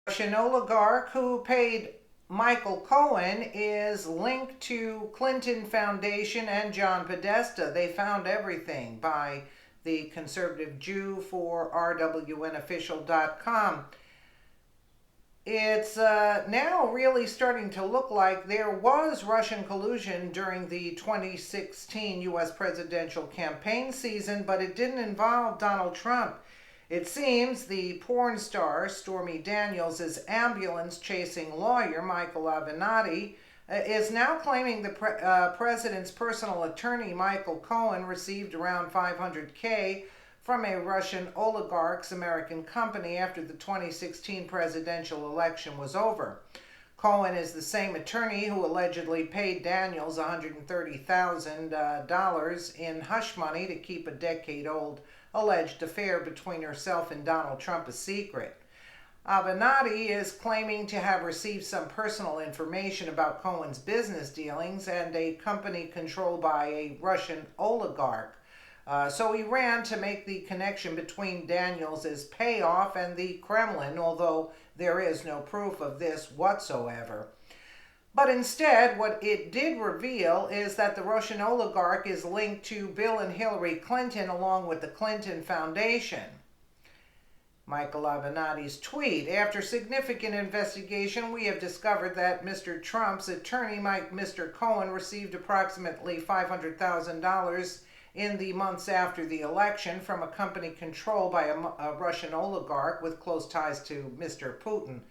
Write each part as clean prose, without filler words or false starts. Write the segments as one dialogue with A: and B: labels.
A: Russian oligarch who paid Michael Cohen is linked to Clinton Foundation and John Podesta. They found everything by the conservative Jew for rwnofficial.com. It's now really starting to look like there was Russian collusion during the 2016 U.S. presidential campaign season, but it didn't involve Donald Trump. It seems the porn star Stormy Daniels' ambulance-chasing lawyer, Michael Avenatti, is now claiming the president's personal attorney, Michael Cohen, received around $500K from a Russian oligarch's American company after the 2016 presidential election was over. Cohen is the same attorney who allegedly paid Daniels $130,000 in hush money to keep a decade-old alleged affair between herself and Donald Trump a secret. Avenatti is claiming to have received some personal information about Cohen's business dealings and a company controlled by a Russian oligarch. So he ran to make the connection between Daniels' payoff and the Kremlin, although there is no proof of this whatsoever. But instead, what it did reveal is that the Russian oligarch is linked to Bill and Hillary Clinton along with the Clinton Foundation. Michael Avenatti's tweet: after significant investigation, we have discovered that Mr. Trump's attorney, Mr. Cohen, received approximately $500,000 in the months after the election from a company controlled by a Russian oligarch with close ties to Mr. Putin.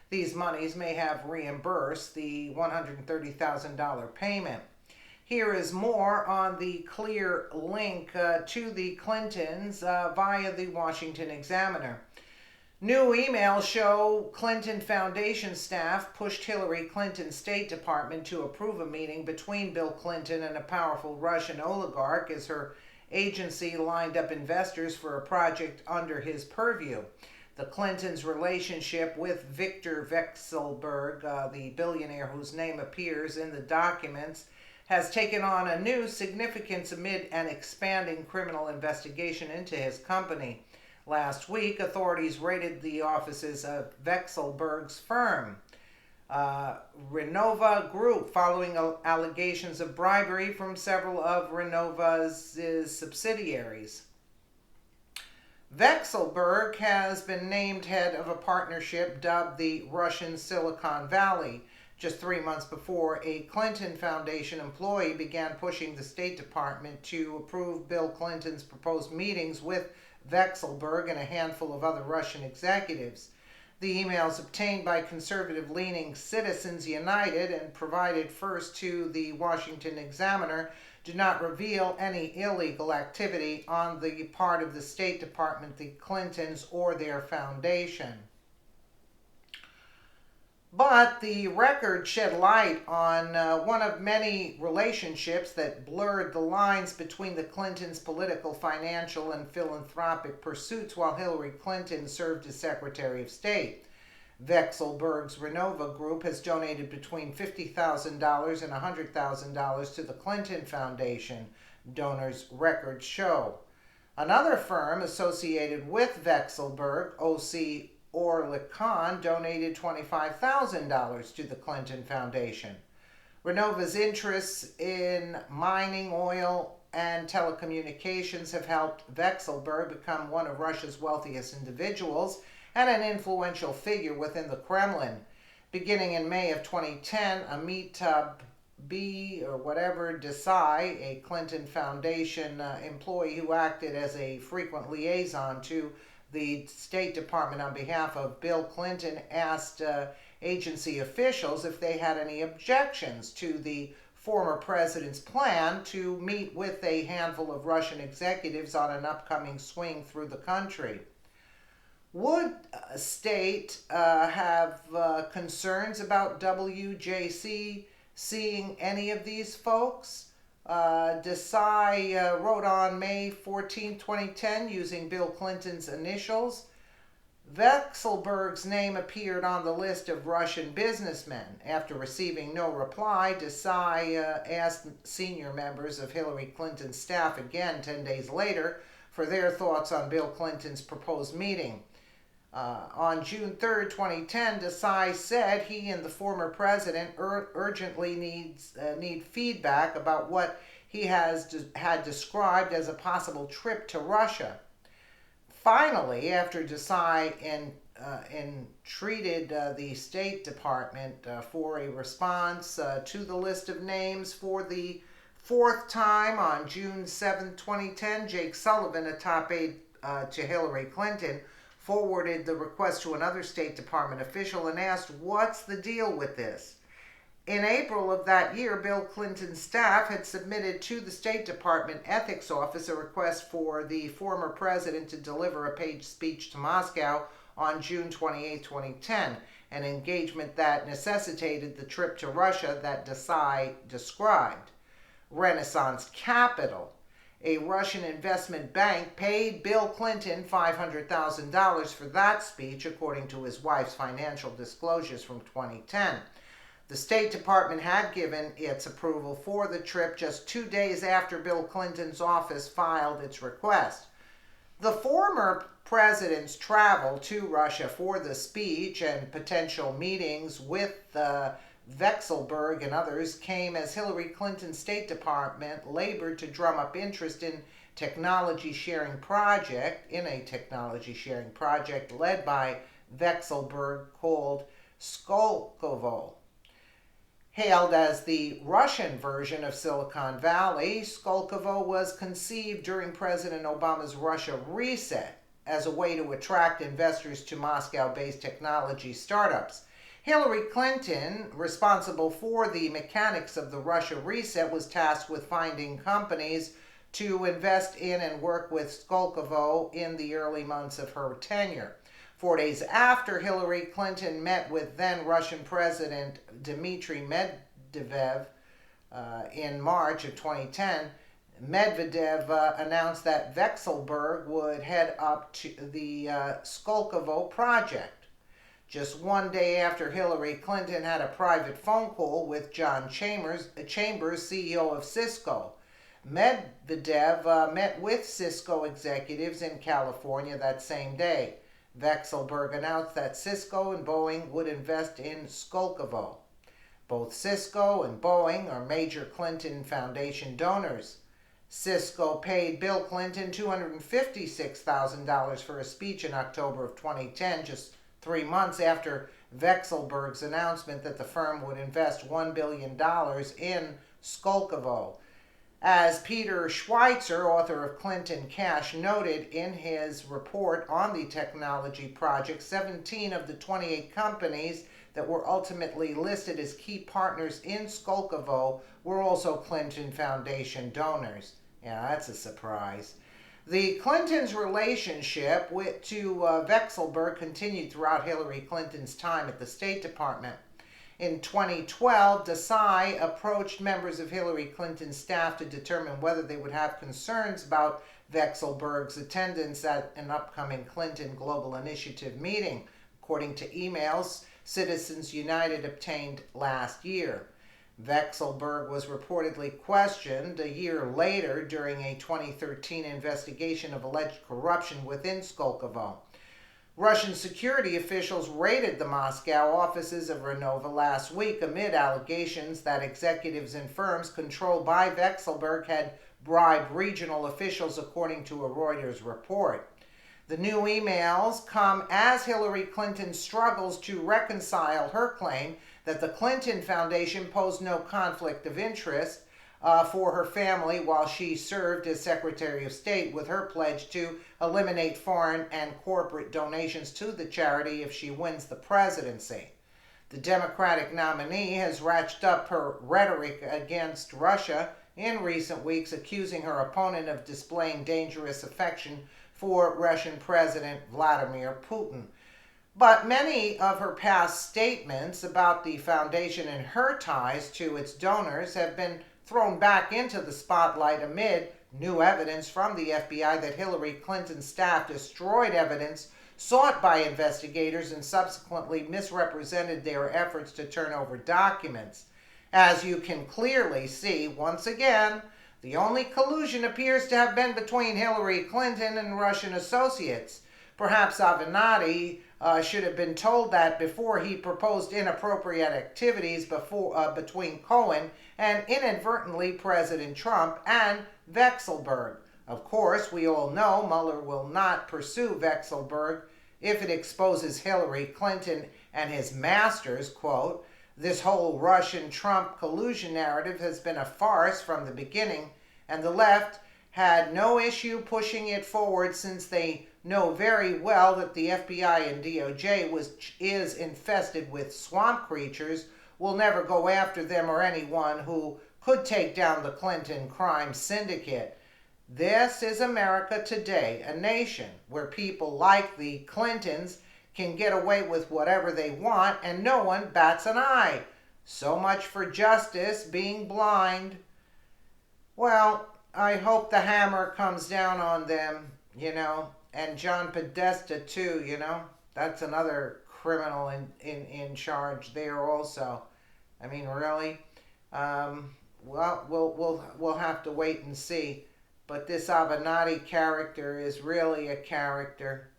A: These monies may have reimbursed the $130,000 payment. Here is more on the clear link to the Clintons via the Washington Examiner. New emails show Clinton Foundation staff pushed Hillary Clinton's State Department to approve a meeting between Bill Clinton and a powerful Russian oligarch as her agency lined up investors for a project under his purview. The Clintons' relationship with Victor Vekselberg, the billionaire whose name appears in the documents, has taken on a new significance amid an expanding criminal investigation into his company. Last week, authorities raided the offices of Vekselberg's firm, Renova Group, following allegations of bribery from several of Renova's subsidiaries. Vekselberg has been named head of a partnership dubbed the Russian Silicon Valley, just 3 months before a Clinton Foundation employee began pushing the State Department to approve Bill Clinton's proposed meetings with Vekselberg and a handful of other Russian executives. The emails obtained by conservative-leaning Citizens United and provided first to the Washington Examiner do not reveal any illegal activity on the part of the State Department, the Clintons, or their foundation. But the record shed light on one of many relationships that blurred the lines between the Clintons' political, financial, and philanthropic pursuits while Hillary Clinton served as Secretary of State. Vekselberg's Renova Group has donated between $50,000 and $100,000 to the Clinton Foundation, donors' records show. Another firm associated with Vekselberg, O.C. Orlikhan, donated $25,000 to the Clinton Foundation. Renova's interests in mining, oil, and telecommunications have helped Vekselberg become one of Russia's wealthiest individuals and an influential figure within the Kremlin. Beginning in May of 2010, Amitabh Desai, a Clinton Foundation employee who acted as a frequent liaison to the State Department on behalf of Bill Clinton, asked agency officials if they had any objections to the former president's plan to meet with a handful of Russian executives on an upcoming swing through the country. Would State have concerns about WJC seeing any of these folks? Desai wrote on May 14, 2010, using Bill Clinton's initials. Vekselberg's name appeared on the list of Russian businessmen. After receiving no reply, Desai asked senior members of Hillary Clinton's staff again 10 days later for their thoughts on Bill Clinton's proposed meeting. On June 3rd, 2010, Desai said he and the former president urgently need feedback about what he had described as a possible trip to Russia. Finally, after Desai entreated the State Department for a response to the list of names for the fourth time on June 7, 2010, Jake Sullivan, a top aide to Hillary Clinton, forwarded the request to another State Department official and asked, "What's the deal with this?" In April of that year, Bill Clinton's staff had submitted to the State Department Ethics Office a request for the former president to deliver a paid speech to Moscow on June 28, 2010, an engagement that necessitated the trip to Russia that Desai described. Renaissance Capital, a Russian investment bank, paid Bill Clinton $500,000 for that speech, according to his wife's financial disclosures from 2010. The State Department had given its approval for the trip just 2 days after Bill Clinton's office filed its request. The former president's travel to Russia for the speech and potential meetings with Vekselberg and others came as Hillary Clinton's State Department labored to drum up interest in a technology sharing project led by Vekselberg called Skolkovo. Hailed as the Russian version of Silicon Valley, Skolkovo was conceived during President Obama's Russia reset as a way to attract investors to Moscow-based technology startups. Hillary Clinton, responsible for the mechanics of the Russia reset, was tasked with finding companies to invest in and work with Skolkovo in the early months of her tenure. 4 days after Hillary Clinton met with then Russian President Dmitry Medvedev in March of 2010, Medvedev announced that Vekselberg would head up to the Skolkovo project. Just 1 day after Hillary Clinton had a private phone call with John Chambers, CEO of Cisco. Medvedev met with Cisco executives in California that same day. Vekselberg announced that Cisco and Boeing would invest in Skolkovo. Both Cisco and Boeing are major Clinton Foundation donors. Cisco paid Bill Clinton $256,000 for a speech in October of 2010, just 3 months after Vekselberg's announcement that the firm would invest $1 billion in Skolkovo. As Peter Schweitzer, author of Clinton Cash, noted in his report on the technology project, 17 of the 28 companies that were ultimately listed as key partners in Skolkovo were also Clinton Foundation donors. Yeah, that's a surprise. The Clintons' relationship to Vekselberg continued throughout Hillary Clinton's time at the State Department. In 2012, Desai approached members of Hillary Clinton's staff to determine whether they would have concerns about Vekselberg's attendance at an upcoming Clinton Global Initiative meeting, according to emails Citizens United obtained last year. Vekselberg was reportedly questioned a year later during a 2013 investigation of alleged corruption within Skolkovo. Russian security officials raided the Moscow offices of Renova last week amid allegations that executives in firms controlled by Vekselberg had bribed regional officials, according to a Reuters report. The new emails come as Hillary Clinton struggles to reconcile her claim that the Clinton Foundation posed no conflict of interest for her family while she served as Secretary of State, with her pledge to eliminate foreign and corporate donations to the charity if she wins the presidency. The Democratic nominee has ratcheted up her rhetoric against Russia in recent weeks, accusing her opponent of displaying dangerous affection for Russian President Vladimir Putin. But many of her past statements about the foundation and her ties to its donors have been thrown back into the spotlight amid new evidence from the FBI that Hillary Clinton's staff destroyed evidence sought by investigators and subsequently misrepresented their efforts to turn over documents. As you can clearly see, once again, the only collusion appears to have been between Hillary Clinton and Russian associates. Perhaps Avenatti should have been told that before he proposed inappropriate activities between Cohen and inadvertently President Trump and Vexelberg. Of course, we all know Mueller will not pursue Vexelberg if it exposes Hillary Clinton and his masters, quote, "This whole Russian-Trump collusion narrative has been a farce from the beginning, and the left had no issue pushing it forward since they know very well that the FBI and DOJ is infested with swamp creatures, will never go after them or anyone who could take down the Clinton crime syndicate. This is America today, a nation where people like the Clintons can get away with whatever they want and no one bats an eye. So much for justice being blind." Well, I hope the hammer comes down on them, and John Podesta too, That's another criminal in charge there also. I mean, really? Well, we'll have to wait and see. But this Avenatti character is really a character.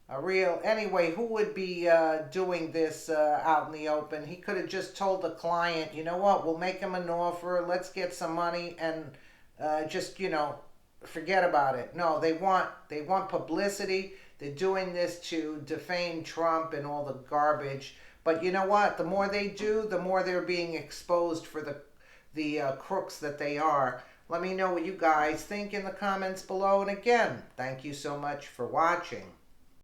A: Anyway, who would be doing this out in the open? He could have just told the client, you know what, we'll make him an offer, let's get some money, and just, forget about it. No, they want publicity. They're doing this to defame Trump and all the garbage. But you know what? The more they do, the more they're being exposed for the crooks that they are. Let me know what you guys think in the comments below. And again, thank you so much for watching.